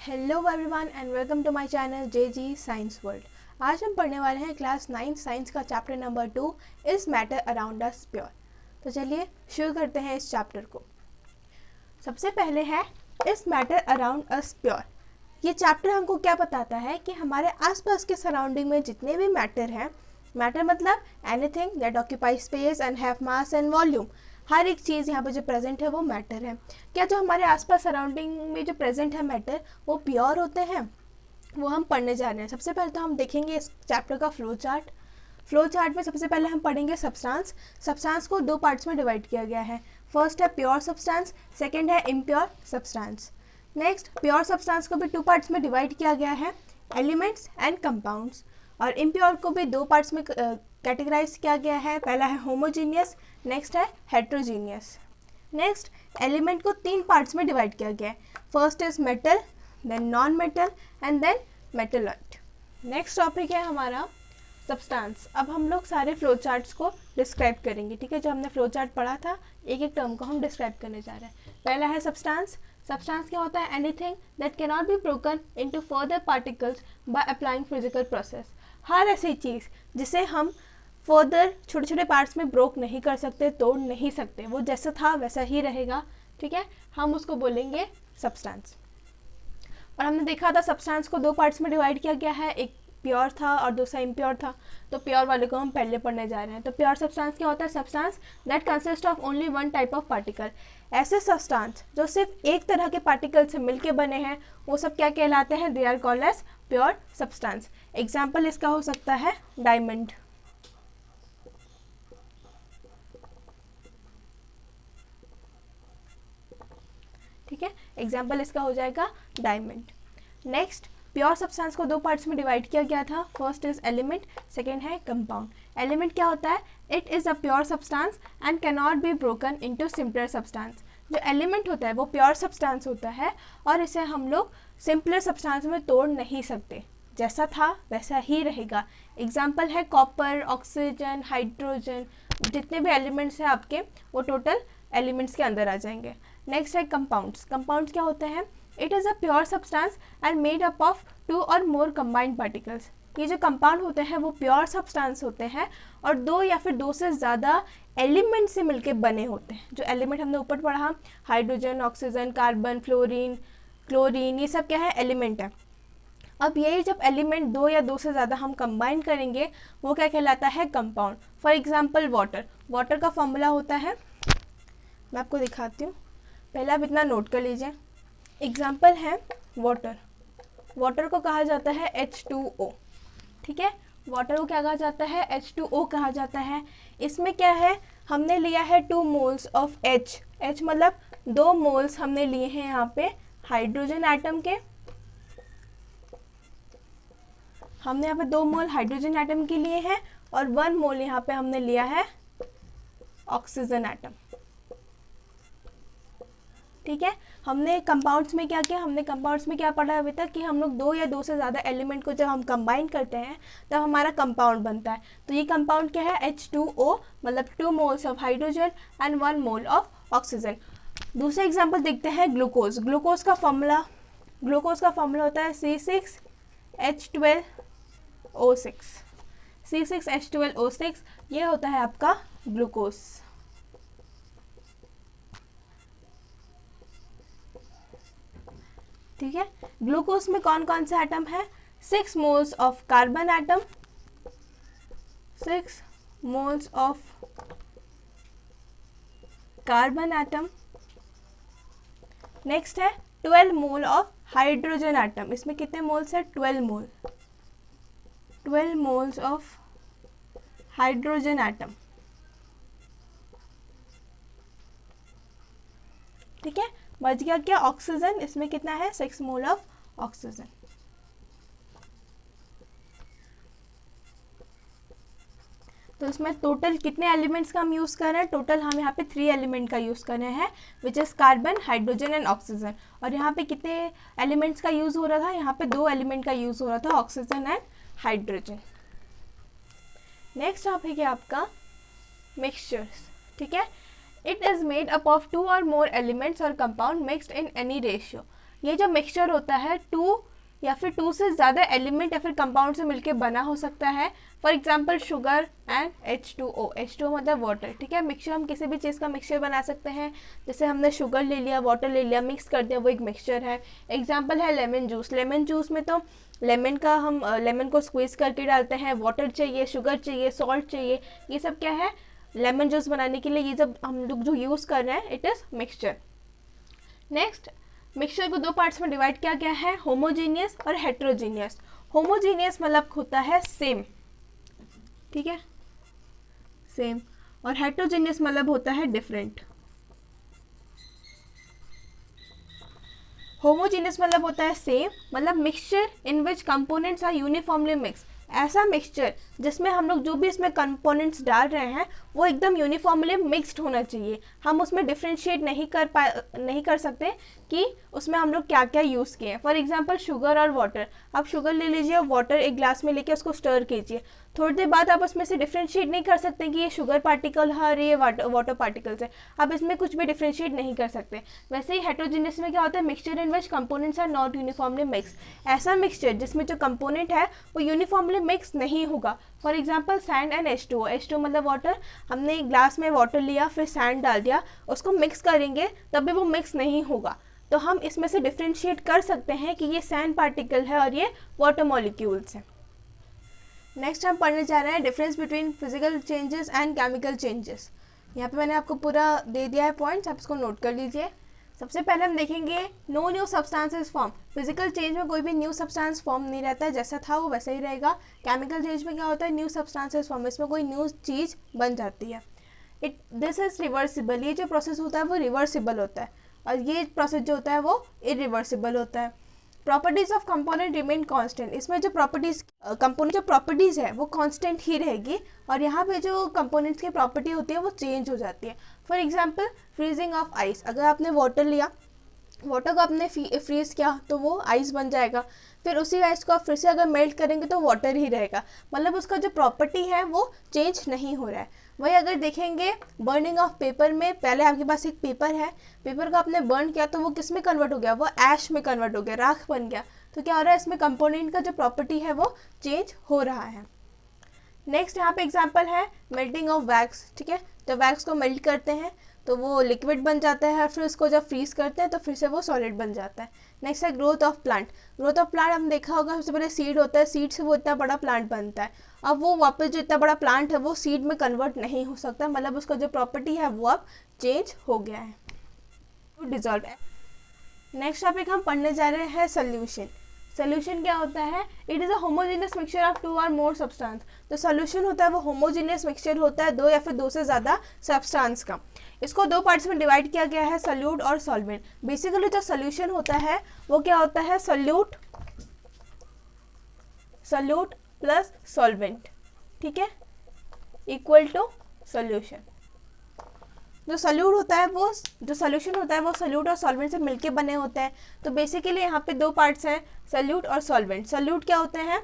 Hello everyone and welcome to my channel J science world. आज हम पढ़ने वाले हैं क्लास 9 साइंस का chapter number 2 is matter around us pure. तो चलिए शुरू करते हैं इस चैप्टर को। सबसे पहले है is matter around us pure. ये चैप्टर हमको क्या बताता है कि हमारे आसपास के सराउंडिंग में जितने भी मैटर हैं, मैटर मतलब anything that occupy space and have mass and volume, हर एक चीज़ यहाँ पर जो प्रेजेंट है वो मैटर है। क्या जो हमारे आसपास सराउंडिंग में जो प्रेजेंट है मैटर वो प्योर होते हैं, वो हम पढ़ने जा रहे हैं। सबसे पहले तो हम देखेंगे इस चैप्टर का फ्लो चार्ट। फ्लो चार्ट में सबसे पहले हम पढ़ेंगे सब्सटेंस। सब्सटेंस को दो पार्ट्स में डिवाइड किया गया है। फर्स्ट है प्योर सब्सटेंस, सेकेंड है impure substance. Next pure substance को भी टू पार्ट्स में डिवाइड किया गया है, एलिमेंट्स एंड कंपाउंड्स। और इम्प्योर को भी दो पार्ट्स में कैटेगराइज किया गया है। पहला है होमोजीनियस, नेक्स्ट है हेट्रोजीनियस। नेक्स्ट एलिमेंट को तीन पार्ट्स में डिवाइड किया गया है। First is metal, then non metal and then metalloid. Next topic है हमारा सब्सटेंस। अब हम लोग सारे फ्लो चार्ट्स को डिस्क्राइब करेंगे, ठीक है। जो हमने फ्लो चार्ट पढ़ा था, एक एक टर्म को हम डिस्क्राइब करने जा रहे हैं। पहला है सब्सटेंस। सब्सटेंस क्या होता है? Anything that can not be broken into further particles by applying physical process. हर ऐसी चीज़ जिसे हम फर्दर छोटे छोटे पार्ट्स में ब्रोक नहीं कर सकते, तोड़ नहीं सकते, वो जैसा था वैसा ही रहेगा, ठीक है, हम उसको बोलेंगे सब्सटेंस। और हमने देखा था सब्सटेंस को दो पार्ट्स में डिवाइड किया गया है, एक प्योर था और दूसरा इम्प्योर था। तो प्योर वाले को हम पहले पढ़ने जा रहे हैं। तो प्योर सब्सटेंस क्या होता है? Substance that consist of only one type of particle. ऐसे सब्सटेंस जो सिर्फ एक तरह के पार्टिकल से मिलके बने हैं, वो सब क्या कहलाते हैं? They are called as pure substance. Example इसका हो सकता है डायमंड, ठीक है, एग्जाम्पल इसका हो जाएगा डायमंड। नेक्स्ट प्योर सब्सटेंस को दो पार्ट्स में डिवाइड किया गया था। फर्स्ट इज एलिमेंट, सेकेंड है कंपाउंड। एलिमेंट क्या होता है? It is a pure substance and can not be broken into simpler substance. जो एलिमेंट होता है वो प्योर सब्सटेंस होता है और इसे हम लोग सिंपलर सब्सटेंस में तोड़ नहीं सकते, जैसा था वैसा ही रहेगा। एग्जाम्पल है कॉपर, ऑक्सीजन, हाइड्रोजन, जितने भी एलिमेंट्स हैं आपके, वो टोटल एलिमेंट्स के अंदर आ जाएंगे। नेक्स्ट है कंपाउंड्स। कंपाउंड्स क्या होते हैं? It is a pure substance and made up of two और मोर कंबाइंड पार्टिकल्स। ये जो कंपाउंड होते हैं वो प्योर सब्सटेंस होते हैं और दो या फिर दो से ज़्यादा एलिमेंट से मिलके बने होते हैं। जो एलिमेंट हमने ऊपर पढ़ा, hydrogen, oxygen, carbon, fluorine, chlorine, ये सब क्या है? एलिमेंट है। अब यही जब एलिमेंट दो या दो से ज़्यादा हम कंबाइन करेंगे, वो क्या कहलाता है? Compound. For example water. Water का फॉर्मूला होता है, मैं आपको दिखाती हूँ, पहले आप इतना नोट कर लीजिए। एग्जाम्पल है वाटर। वाटर को कहा जाता है H2O, ठीक है। वाटर को क्या कहा जाता है? H2O कहा जाता है। इसमें क्या है? हमने लिया है 2 मोल्स ऑफ H। H मतलब 2 मोल्स हमने लिए हैं यहाँ पे हाइड्रोजन एटम के। हमने यहाँ पे 2 मोल हाइड्रोजन एटम के लिए हैं और 1 मोल यहाँ पे हमने लिया है ऑक्सीजन एटम, ठीक है। हमने कंपाउंड्स में क्या किया? हमने कंपाउंड्स में क्या पढ़ा अभी तक कि हम लोग दो या दो से ज़्यादा एलिमेंट को जब हम कंबाइन करते हैं तब हमारा कंपाउंड बनता है। तो ये कंपाउंड क्या है? H2O मतलब 2 moles of hydrogen and 1 mole of oxygen. दूसरा एग्जाम्पल देखते हैं ग्लूकोज। ग्लूकोज का फॉर्मूला होता है C6H12O6। C6H12O6 ये होता है आपका ग्लूकोज, ठीक है। ग्लूकोज में कौन कौन से एटम है? 6 moles of carbon atom, 6 moles of carbon atom. Next है 12 मोल ऑफ हाइड्रोजन एटम। इसमें कितने मोल्स है? 12 मोल, 12 मोल्स ऑफ हाइड्रोजन एटम, ठीक है। बच गया क्या? ऑक्सीजन। इसमें कितना है? 6 मोल ऑफ ऑक्सीजन। तो इसमें टोटल कितने एलिमेंट्स का हम यूज़ कर रहे हैं? टोटल हम यहाँ पे 3 एलिमेंट का यूज़ कर रहे हैं, which is carbon, hydrogen and oxygen. और यहाँ पे कितने एलिमेंट्स का यूज़ हो रहा था? यहाँ पे 2 एलिमेंट का यूज़ हो रहा था, oxygen and hydrogen. Next topic है आपका मिक्सचर्स, ठीक है। It is made up of 2 or more elements or compound mixed in any ratio. ये जो मिक्सचर होता है 2 या फिर 2 से ज़्यादा एलिमेंट या फिर कंपाउंड से मिलकर बना हो सकता है। For example sugar and H2O, H2O मतलब वाटर, ठीक है। मिक्सचर हम किसी भी चीज़ का मिक्सचर बना सकते हैं, जैसे हमने शुगर ले लिया, वाटर ले लिया, मिक्स कर दिया, वो एक मिक्सचर है। एग्जांपल है लेमन जूस। लेमन जूस में तो लेमन का हम लेमन को स्क्वीज़ करके डालते हैं, वाटर चाहिए, शुगर चाहिए, सॉल्ट चाहिए, ये सब क्या है लेमन जूस बनाने के लिए। ये जब हम लोग जो यूज़ कर रहे हैं it is mixture. Next, mixture को 2 पार्ट्स में डिवाइड किया गया है, होमोजीनियस और हेट्रोजीनियस। होमोजीनियस मतलब होता है सेम, ठीक है, सेम, और हेट्रोजीनियस मतलब होता है डिफरेंट। होमोजीनियस मतलब होता है सेम, मतलब mixture in which components are uniformly mix. ऐसा मिक्सचर जिसमें हम लोग जो भी इसमें कंपोनेंट्स डाल रहे हैं वो एकदम यूनिफॉर्मली मिक्स्ड होना चाहिए। हम उसमें डिफ्रेंशिएट नहीं कर सकते कि उसमें हम लोग क्या क्या यूज़ किए हैं। फॉर एग्जांपल शुगर और वाटर, आप शुगर ले लीजिए और वाटर एक ग्लास में लेके उसको स्टर कीजिए, थोड़ी देर बाद आप उसमें से डिफ्रेंशिएट नहीं कर सकते कि ये शुगर पार्टिकल है और ये वाटर पार्टिकल्स है, आप इसमें कुछ भी डिफ्रेंशिएट नहीं कर सकते। वैसे ही हेट्रोजीनियस में क्या होता है, mixture in which components are not uniformly mix. ऐसा मिक्सचर जिसमें जो कंपोनेंट है वो यूनिफॉर्मली मिक्स नहीं होगा। For example sand and H2O, H2O मतलब वाटर, हमने एक ग्लास में वाटर लिया फिर सैंड डाल दिया, उसको मिक्स करेंगे तब भी वो मिक्स नहीं होगा। तो हम इसमें से डिफ्रेंशिएट कर सकते हैं कि ये सैंड पार्टिकल है और ये वाटर मॉलिक्यूल्स हैं। नेक्स्ट हम पढ़ने जा रहे हैं difference between physical changes and chemical changes. यहाँ पे मैंने आपको पूरा दे दिया है पॉइंट्स, आप इसको नोट कर लीजिए। सबसे पहले हम देखेंगे no new substances form. Physical change में कोई भी न्यू सब्सटेंस फॉर्म नहीं रहता है, जैसा था वो वैसा ही रहेगा। केमिकल चेंज में क्या होता है, न्यू सब्सटेंसेस फॉर्म, इसमें कोई न्यू चीज़ बन जाती है। दिस इज़ रिवर्सिबल, ये जो प्रोसेस होता है वो रिवर्सिबल होता है और ये प्रोसेस जो होता है वो इरिवर्सिबल होता है। Properties of component remain constant, इसमें जो कंपोनेंट जो प्रॉपर्टीज़ है वो कांस्टेंट ही रहेगी और यहाँ पे जो कंपोनेंट्स की प्रॉपर्टी होती है वो चेंज हो जाती है। For example freezing of ice, अगर आपने वाटर लिया, वाटर को आपने फ्रीज किया तो वो आइस बन जाएगा, फिर उसी आइस को आप फिर से अगर मेल्ट करेंगे तो वाटर ही रहेगा, मतलब उसका जो प्रॉपर्टी है वो चेंज नहीं हो रहा है। वही अगर देखेंगे बर्निंग ऑफ पेपर में, पहले आपके पास एक पेपर है, पेपर को आपने बर्न किया तो वो किस में कन्वर्ट हो गया, वो ऐश में कन्वर्ट हो गया, राख बन गया। तो क्या हो रहा है, इसमें कंपोनेंट का जो प्रॉपर्टी है वो चेंज हो रहा है। नेक्स्ट यहाँ पे एग्जांपल है मेल्टिंग ऑफ वैक्स, ठीक है, जब वैक्स को मेल्ट करते हैं तो वो लिक्विड बन जाता है, फिर उसको जब फ्रीज करते हैं तो फिर से वो सॉलिड बन जाता है। नेक्स्ट है growth of plant. Growth of plant हम देखा होगा, सबसे पहले सीड होता है, सीड से वो इतना बड़ा प्लांट बनता है। अब वो वापस जो इतना बड़ा प्लांट है वो सीड में कन्वर्ट नहीं हो सकता, मतलब उसका जो प्रॉपर्टी है वो अब चेंज हो गया है, तो डिजॉल्व है। नेक्स्ट टॉपिक हम पढ़ने जा रहे हैं सोल्यूशन। सोल्यूशन क्या होता है, it is a homogeneous mixture of 2 और मोर सब्सटेंस। तो सोल्यूशन होता है वो होमोजेनियस मिक्सचर होता है 2 या फिर 2 से ज़्यादा सब्सटेंस का। इसको 2 पार्ट्स में डिवाइड किया गया है, सॉल्यूट और सॉल्वेंट। बेसिकली जो सोल्यूशन होता है वो क्या होता है, सोल्यूट प्लस सॉल्वेंट, ठीक है, इक्वल टू सोल्यूशन। जो सोल्यूट होता है वो जो सोल्यूशन होता है वो सोल्यूट और सॉल्वेंट से मिलके बने होते हैं। तो बेसिकली यहाँ पे 2 पार्ट्स हैं, सोल्यूट और सॉल्वेंट। सोल्यूट क्या होते हैं,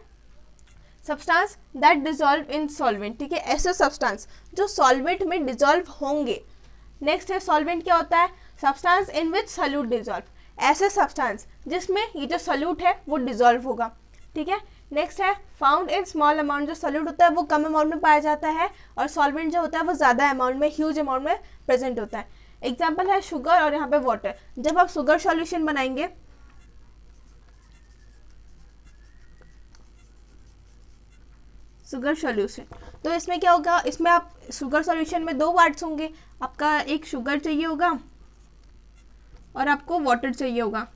substance that dissolve in solvent, ठीक है, ऐसे सब्सटेंस जो सॉल्वेंट में डिजॉल्व होंगे। नेक्स्ट है सॉल्वेंट क्या होता है, substance in which solute dissolve, ऐसे सब्सटेंस जिसमें ये जो सोल्यूट है वो डिजॉल्व होगा, ठीक है। नेक्स्ट है फाउंड इन स्मॉल अमाउंट, जो सोल्यूट होता है वो कम अमाउंट में पाया जाता है और सॉल्वेंट जो होता है वो ज़्यादा अमाउंट में, ह्यूज अमाउंट में प्रेजेंट होता है। एग्जाम्पल है शुगर और यहाँ पे वाटर। जब आप शुगर सॉल्यूशन बनाएंगे, शुगर सॉल्यूशन, तो इसमें क्या होगा, इसमें आप शुगर सॉल्यूशन में 2 पार्ट्स होंगे, आपका एक शुगर चाहिए होगा और आपको वाटर चाहिए होगा।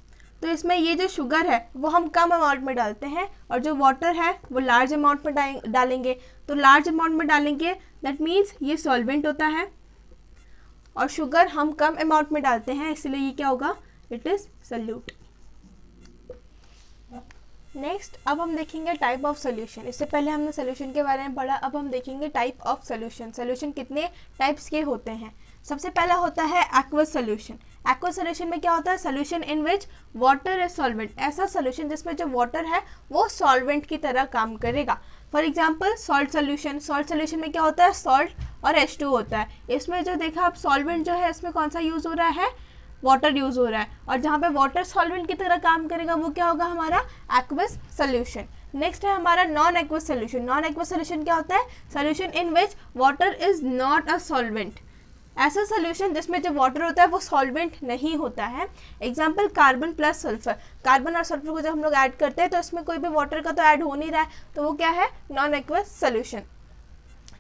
तो इसमें ये जो शुगर है वो हम कम अमाउंट में डालते हैं और जो वाटर है वो लार्ज अमाउंट में डालेंगे। तो लार्ज अमाउंट में डालेंगे दैट मीन्स ये सॉल्वेंट होता है और शुगर हम कम अमाउंट में डालते हैं, इसलिए ये क्या होगा, इट इज़ सोल्यूट। नेक्स्ट अब हम देखेंगे टाइप ऑफ सोल्यूशन। इससे पहले हमने सोल्यूशन के बारे में पढ़ा, अब हम देखेंगे टाइप ऑफ सोल्यूशन। सोल्यूशन कितने टाइप्स के होते हैं। सबसे पहला होता है एक्वस सोल्यूशन। एक्वस सोल्यूशन में क्या होता है, solution in which water is solvent, ऐसा सोल्यूशन जिसमें जो वाटर है वो सॉल्वेंट की तरह काम करेगा। For example salt solution. Salt solution में क्या होता है, सॉल्ट और H2 होता है। इसमें जो देखा आप सॉल्वेंट जो है इसमें कौन सा यूज़ हो रहा है, वाटर यूज़ हो रहा है, और जहाँ पे वाटर सॉल्वेंट की तरह काम करेगा वो क्या होगा, हमारा एक्वस सोल्यूशन। नेक्स्ट है हमारा non aqueous solution. Non aqueous solution क्या होता है, solution in which water is not a solvent. ऐसा सोल्यूशन जिसमें जो वाटर होता है वो सॉल्वेंट नहीं होता है। Example carbon plus sulphur. Carbon और सल्फर को जब हम लोग ऐड करते हैं तो इसमें कोई भी वाटर का तो ऐड हो नहीं रहा है, तो वो क्या है, नॉन एक्वस सोल्यूशन।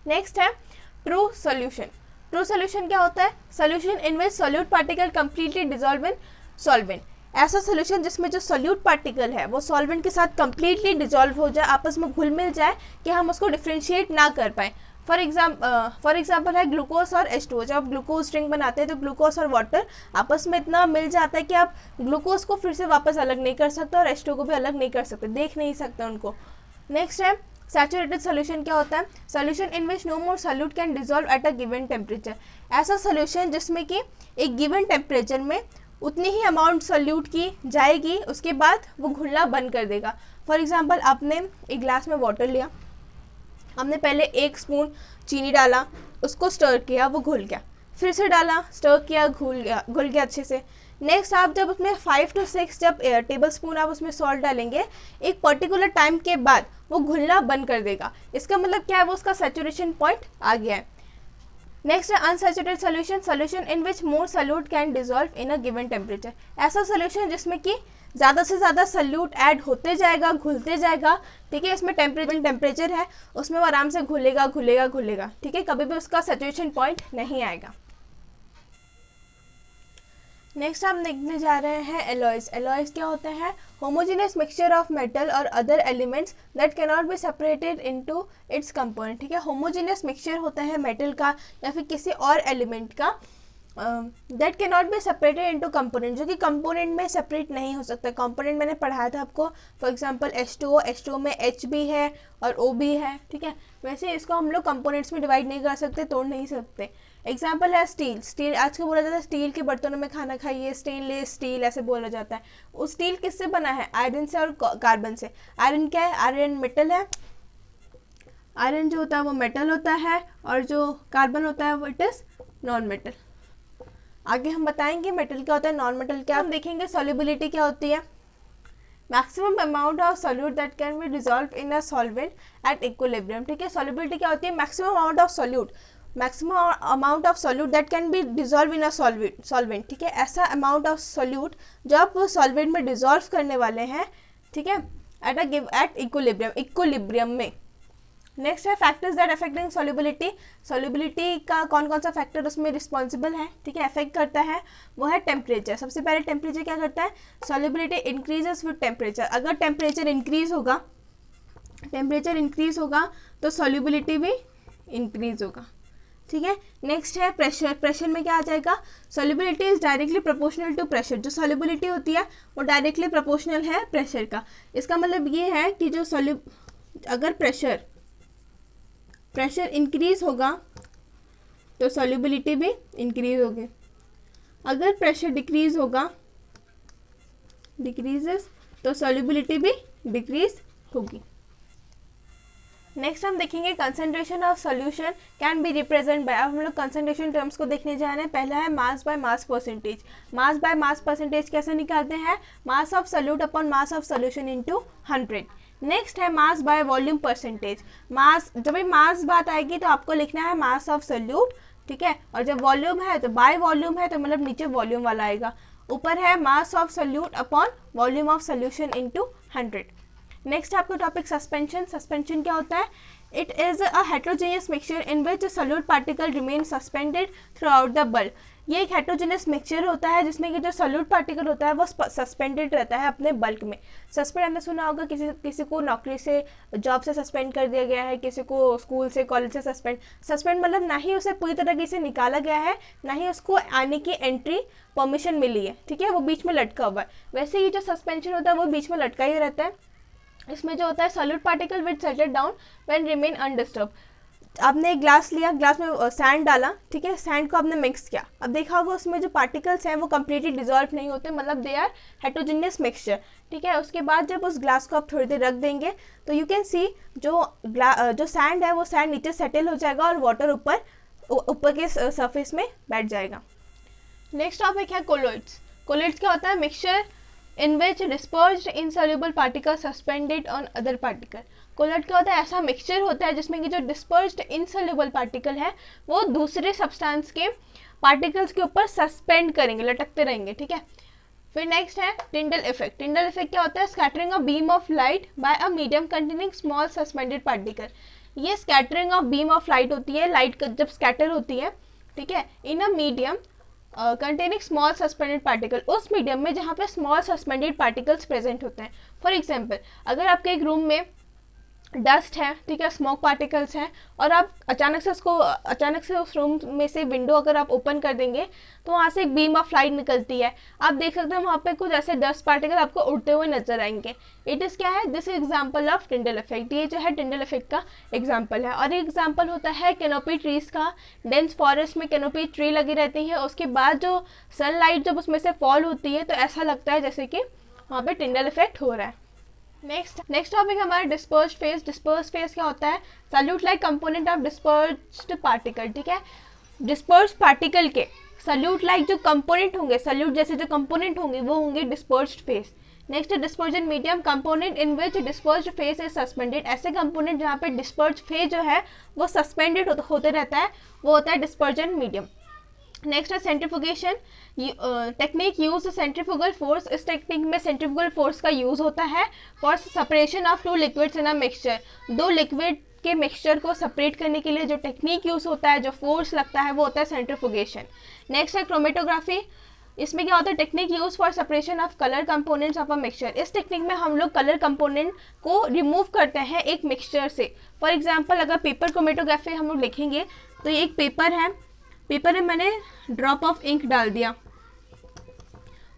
नेक्स्ट है ट्रू सोल्यूशन। ट्रू सोल्यूशन क्या होता है, solution in which solute particle completely dissolve in solvent. ऐसा सोल्यूशन जिसमें जो सोल्यूट पार्टिकल है वो सॉल्वेंट के साथ कंप्लीटली डिजॉल्व हो जाए, आपस में घुल मिल जाए कि हम उसको डिफ्रेंशिएट ना कर पाए। फॉर एग्जाम्पल है ग्लूकोज और H2O। जब आप ग्लूकोज ड्रिंक बनाते हैं तो ग्लूकोज और वाटर आपस में इतना मिल जाता है कि आप ग्लूकोज को फिर से वापस अलग नहीं कर सकते और H2O को भी अलग नहीं कर सकते, देख नहीं सकते उनको। नेक्स्ट है सैचुरेटेड सोल्यूशन। क्या होता है, solution in which no more solute can dissolve at a given temperature. ऐसा सोल्यूशन जिसमें कि एक गिवन टेम्परेचर में उतनी ही अमाउंट सोल्यूट की जाएगी, उसके बाद वो घुलना बंद कर देगा। फॉर एग्जाम्पल आपने एक ग्लास में वाटर लिया, हमने पहले 1 स्पून चीनी डाला, उसको स्टर किया, वो घुल गया, फिर से डाला, स्टर किया, घुल गया अच्छे से। नेक्स्ट आप जब उसमें 5 to 6 जब टेबल स्पून आप उसमें सॉल्ट डालेंगे, एक पर्टिकुलर टाइम के बाद वो घुलना बंद कर देगा। इसका मतलब क्या है, वो उसका सैचुरेशन पॉइंट आ गया है। नेक्स्ट है unsaturated solution. Solution in which more solute can dissolve in a given temperature. ऐसा सोल्यूशन जिसमें कि ज़्यादा से ज़्यादा सोल्यूट ऐड होते जाएगा, घुलते जाएगा, ठीक है। इसमें टेम्परेचर है, उसमें वो आराम से घुलेगा, ठीक है, कभी भी उसका सैचुरेशन पॉइंट नहीं आएगा। नेक्स्ट हम देखने जा रहे हैं एलॉयज। एलॉयज क्या होते हैं, होमोजेनियस मिक्सचर ऑफ मेटल और other elements that can not be separated into its component. ठीक है, होमोजेनियस मिक्सचर होता है मेटल का या फिर किसी और एलिमेंट का, that can not be separated into component, जो कि कंपोनेंट में सेपरेट नहीं हो सकता। कंपोनेंट मैंने पढ़ाया था आपको, फॉर एग्जांपल H2O में H भी है और O भी है, ठीक है। वैसे इसको हम लोग कंपोनेंट्स में डिवाइड नहीं कर सकते, तोड़ नहीं सकते। एग्जाम्पल है स्टील। स्टील आज को बोला जाता है स्टील के बर्तनों में खाना खाइए, स्टेनलेस स्टील ऐसे बोला जाता है। उस स्टील किससे बना है, आयरन से और कार्बन से। आयरन क्या है, आयरन मेटल है, आयरन जो होता है वो मेटल होता है, और जो कार्बन होता है वो इट इज नॉन मेटल। आगे हम बताएंगे मेटल क्या होता है, नॉन मेटल क्या। हम देखेंगे सॉल्युबिलिटी क्या होती है, maximum amount of solute that can be dissolve in a solvent at equilibrium. ठीक है, सॉल्युबिलिटी क्या होती है, maximum amount of solute, maximum amount of solute that can be dissolve in a solvent. ठीक है, ऐसा अमाउंट ऑफ सॉल्यूट जो आप सॉल्वेंट में डिजॉल्व करने वाले हैं, ठीक है, एट इक्विलिब्रियम में। नेक्स्ट है factors that affecting solubility. Solubility का कौन कौन सा फैक्टर उसमें रिस्पॉन्सिबल है, ठीक है, अफेक्ट करता है, वो है टेम्परेचर। सबसे पहले टेम्परेचर क्या करता है, सॉल्युबिलिटी इंक्रीजेस विद टेम्परेचर। अगर टेम्परेचर इंक्रीज होगा तो सॉल्युबिलिटी भी इंक्रीज होगा, ठीक है। नेक्स्ट है प्रेशर। प्रेशर में क्या आ जाएगा, solubility is directly proportional to pressure. जो सॉल्युबिलिटी होती है वो डायरेक्टली प्रोपोर्शनल है प्रेशर का। इसका मतलब ये है कि जो अगर प्रेशर इंक्रीज होगा तो सॉल्युबिलिटी भी इंक्रीज होगी। अगर प्रेशर डिक्रीज तो सॉल्युबिलिटी भी डिक्रीज होगी। नेक्स्ट हम देखेंगे concentration of solution can be represent by. अब हम लोग कंसंट्रेशन टर्म्स को देखने जा रहे हैं। पहला है mass by mass percentage. Mass by mass percentage कैसे निकालते हैं, mass of solute upon mass of solution into 100। Next है मास बाय वॉल्यूम परसेंटेज। मास, जब भी मास बात आएगी तो आपको लिखना है मास ऑफ सॉल्यूट, ठीक है, और जब वॉल्यूम है तो बाय वॉल्यूम है तो मतलब नीचे वॉल्यूम वाला आएगा। ऊपर है mass of solute upon volume of solution into 100। Next है आपका टॉपिक सस्पेंशन। सस्पेंशन क्या होता है, it is a heterogeneous mixture in which solute particle remain suspended through out the bulk. ये एक हेट्रोजेनियस मिक्सचर होता है जिसमें कि जो सॉल्यूट पार्टिकल होता है वो सस्पेंडेड रहता है अपने बल्क में। सस्पेंड हमने सुना होगा, किसी को नौकरी से, जॉब से सस्पेंड कर दिया गया है, किसी को स्कूल से, कॉलेज से सस्पेंड मतलब ना ही उसे पूरी तरीके से निकाला गया है, ना ही उसको आने की एंट्री परमिशन मिली है, ठीक है, वो बीच में लटका हुआ है। वैसे ही जो सस्पेंशन होता है वो बीच में लटका ही रहता है। इसमें जो होता है solute particle will settle down when remain undisturb. आपने एक ग्लास लिया, ग्लास में सैंड डाला, ठीक है, सैंड को आपने मिक्स किया। अब देखा होगा उसमें जो पार्टिकल्स हैं वो कम्प्लीटली डिजॉल्व नहीं होते, मतलब दे आर हेट्रोजेनियस मिक्सचर, ठीक है। उसके बाद जब उस ग्लास को आप थोड़ी देर रख देंगे तो यू कैन सी जो सैंड है वो सैंड नीचे सेटल हो जाएगा और वाटर ऊपर के सरफेस में बैठ जाएगा। नेक्स्ट टॉपिक है कोलोइड्स। कोलोइड्स क्या होता है? Mixture in which dispersed insoluble particle suspended on other particle. Colloid क्या होता है? ऐसा मिक्सचर होता है जिसमें कि जो डिस्पर्स्ड इनसॉल्युबल पार्टिकल है वो दूसरे सब्सटेंस के पार्टिकल्स के ऊपर सस्पेंड करेंगे, लटकते रहेंगे, ठीक है। फिर नेक्स्ट है टिंडल इफेक्ट। टिंडल इफेक्ट क्या होता है? Scattering of beam of light by a medium containing small suspended particle. ये scattering of beam of light होती है, लाइट जब स्कैटर होती है, ठीक है, in a medium containing small suspended particle, उस मीडियम में जहाँ पे स्मॉल सस्पेंडेड पार्टिकल्स प्रेजेंट होते हैं। फॉर एग्जाम्पल, अगर आपके एक रूम में डस्ट है, ठीक है, स्मोक पार्टिकल्स हैं, और आप अचानक से उस रूम में से विंडो अगर आप ओपन कर देंगे तो वहाँ से एक बीम ऑफ लाइट निकलती है। आप देख सकते हैं वहाँ पे कुछ ऐसे डस्ट पार्टिकल आपको उड़ते हुए नजर आएंगे। इट इज़ क्या है? This example of Tyndall effect. ये जो है टिंडल इफेक्ट का एग्जाम्पल है। और एक एग्जाम्पल होता है कैनोपी ट्रीज का। डेंस फॉरेस्ट में कैनोपी ट्री लगी रहती है, उसके बाद जो सनलाइट जब उसमें से फॉल होती है तो ऐसा लगता है जैसे कि वहाँ पे टिंडल इफेक्ट हो रहा है। नेक्स्ट टॉपिक हमारा डिस्पर्स्ड फेज। डिस्पर्स्ड फेज क्या होता है? Solute like component of dispersed particle, ठीक है। डिस्पर्स्ड पार्टिकल के सल्यूट लाइक जो कंपोनेंट होंगे, सल्यूट जैसे जो कंपोनेंट होंगे वो होंगे डिस्पर्स्ड फेज। नेक्स्ट है dispersion medium, component in which dispersed phase is suspended. ऐसे कंपोनेंट जहाँ पे डिस्पर्स्ड फेज जो है वो सस्पेंडेड होते रहता है, वो होता है डिस्पर्जन मीडियम। नेक्स्ट है सेंट्रीफुगेशन टेक्निक, यूज सेंट्रीफुगल फोर्स। इस टेक्निक में सेंट्रीफुगल फोर्स का यूज होता है for separation of two liquids in a mixture. दो लिक्विड के मिक्सचर को सेपरेट करने के लिए जो टेक्निक यूज होता है, जो फोर्स लगता है, वो होता है सेंट्रीफुगेशन। नेक्स्ट है क्रोमेटोग्राफी। इसमें क्या होता है? Technique use for separation of colour components of a mixture. इस टेक्निक में हम लोग कलर कंपोनेंट को रिमूव करते हैं एक मिक्सचर से। फॉर एग्जांपल, अगर पेपर क्रोमेटोग्राफी हम लोग लिखेंगे तो ये एक पेपर है, पेपर में मैंने ड्रॉप ऑफ इंक डाल दिया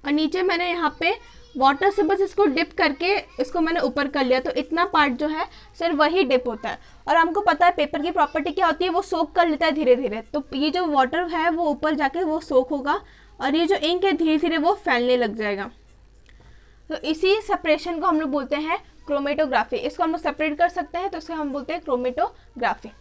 और नीचे मैंने यहाँ पे वाटर से बस इसको डिप करके इसको मैंने ऊपर कर लिया, तो इतना पार्ट जो है सिर्फ वही डिप होता है। और हमको पता है पेपर की प्रॉपर्टी क्या होती है, वो सोक कर लेता है धीरे धीरे। तो ये जो वाटर है वो ऊपर जाके वो सोक होगा और ये जो इंक है धीरे धीरे वो फैलने लग जाएगा। तो इसी सेपरेशन को हम लोग बोलते हैं क्रोमेटोग्राफी। इसको हम लोग सेपरेट कर सकते हैं तो इसको हम बोलते हैं क्रोमेटोग्राफी।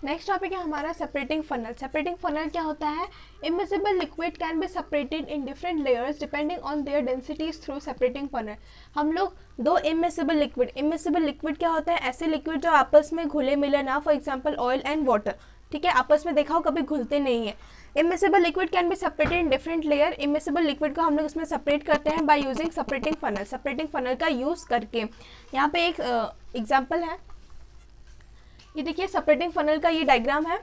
नेक्स्ट टॉपिक है हमारा सेपरेटिंग फनल। सेपरेटिंग फनल क्या होता है? Immiscible liquid can be separated in different layers depending on their densities through separating funnel. हम लोग दो इमिसिबल लिक्विड क्या होता है? ऐसे लिक्विड जो आपस में घुले मिले ना, for example oil and water, ठीक है, आपस में देखा हो कभी घुलते नहीं है। Immiscible liquid can be separated in different layer. Immiscible liquid को हम लोग इसमें सेपरेट करते हैं by using separating funnel, separating funnel का यूज करके। यहाँ पे एक एग्जाम्पल है, ये देखिए सेपरेटिंग फनल का ये डायग्राम है,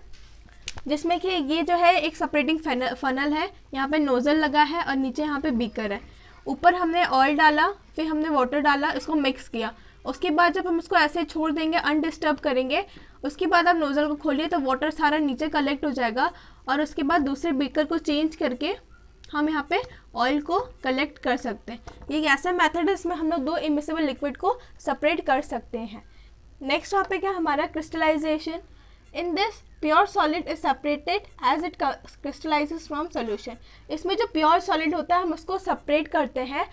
जिसमें कि ये जो है एक सेपरेटिंग फनल है। यहाँ पे नोजल लगा है और नीचे यहाँ पे बीकर है। ऊपर हमने ऑयल डाला, फिर हमने वाटर डाला, इसको मिक्स किया। उसके बाद जब हम इसको ऐसे छोड़ देंगे, अनडिस्टर्ब करेंगे, उसके बाद आप नोजल को खोलिए तो वाटर सारा नीचे कलेक्ट हो जाएगा और उसके बाद दूसरे बीकर को चेंज करके हम यहाँ पे ऑयल को कलेक्ट कर सकते हैं। ये एक ऐसा मेथड है इसमें हम लोग दो इमिसिबल लिक्विड को सेपरेट कर सकते हैं। नेक्स्ट टॉपिक है हमारा crystallisation. In this pure solid is separated as it crystallises from solution. इसमें जो प्योर सॉलिड होता है हम उसको सेपरेट करते हैं।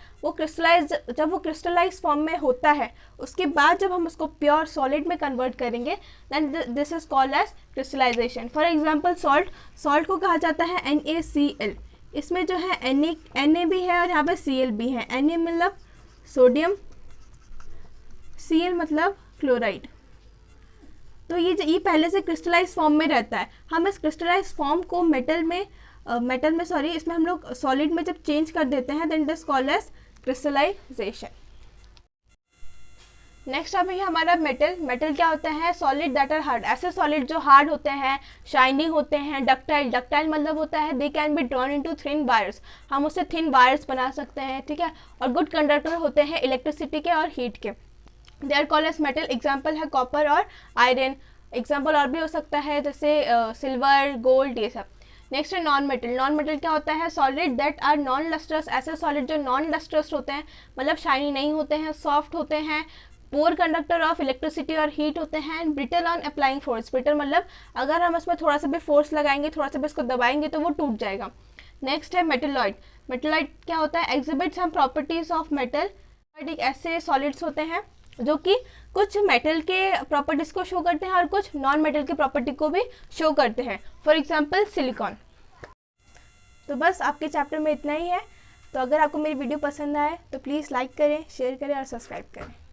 जब वो क्रिस्टलाइज फॉर्म में होता है, उसके बाद जब हम उसको प्योर सॉलिड में कन्वर्ट करेंगे, then this is called as crystallisation. For example salt को कहा जाता है NaCl। इसमें जो है Na भी है और यहाँ पे Cl भी है। Na मतलब सोडियम, Cl मतलब क्लोराइड। तो ये पहले से क्रिस्टलाइज फॉर्म में रहता है। हम इस क्रिस्टलाइज फॉर्म को इसमें हम लोग सॉलिड में जब चेंज कर देते हैं, then it is called as crystallisation. Next topic है हमारा मेटल क्या होता है? Solid that are hard. ऐसे सॉलिड जो हार्ड होते हैं, शाइनी होते हैं, डक्टाइल मतलब होता है they can be drawn into thin wires. हम उससे थिन वायर्स बना सकते हैं, ठीक है। और गुड कंडक्टर होते हैं इलेक्ट्रिसिटी के और हीट के। They are called as metal. Example है कॉपर और आयरन। एग्जाम्पल और भी हो सकता है जैसे सिल्वर, गोल्ड, ये सब। नेक्स्ट है नॉन मेटल क्या होता है? Solid that are non lustrous. ऐसे सॉलिड जो नॉन लस्ट्रस होते हैं, मतलब शाइनी नहीं होते हैं, सॉफ्ट होते हैं, पोर कंडक्टर ऑफ इलेक्ट्रिसिटी और हीट होते हैं, brittle on applying force. Brittle मतलब अगर हम इसमें थोड़ा सा भी फोर्स लगाएंगे, थोड़ा सा भी इसको दबाएंगे तो वो टूट जाएगा। नेक्स्ट है मेटलॉइड क्या होता है? Exhibit some properties of metal. ऐसे सॉलिड्स होते हैं जो कि कुछ मेटल के प्रॉपर्टीज को शो करते हैं और कुछ नॉन मेटल के प्रॉपर्टी को भी शो करते हैं। For example silicon. तो बस आपके चैप्टर में इतना ही है। तो अगर आपको मेरी वीडियो पसंद आए तो प्लीज़ लाइक करें, शेयर करें और सब्सक्राइब करें।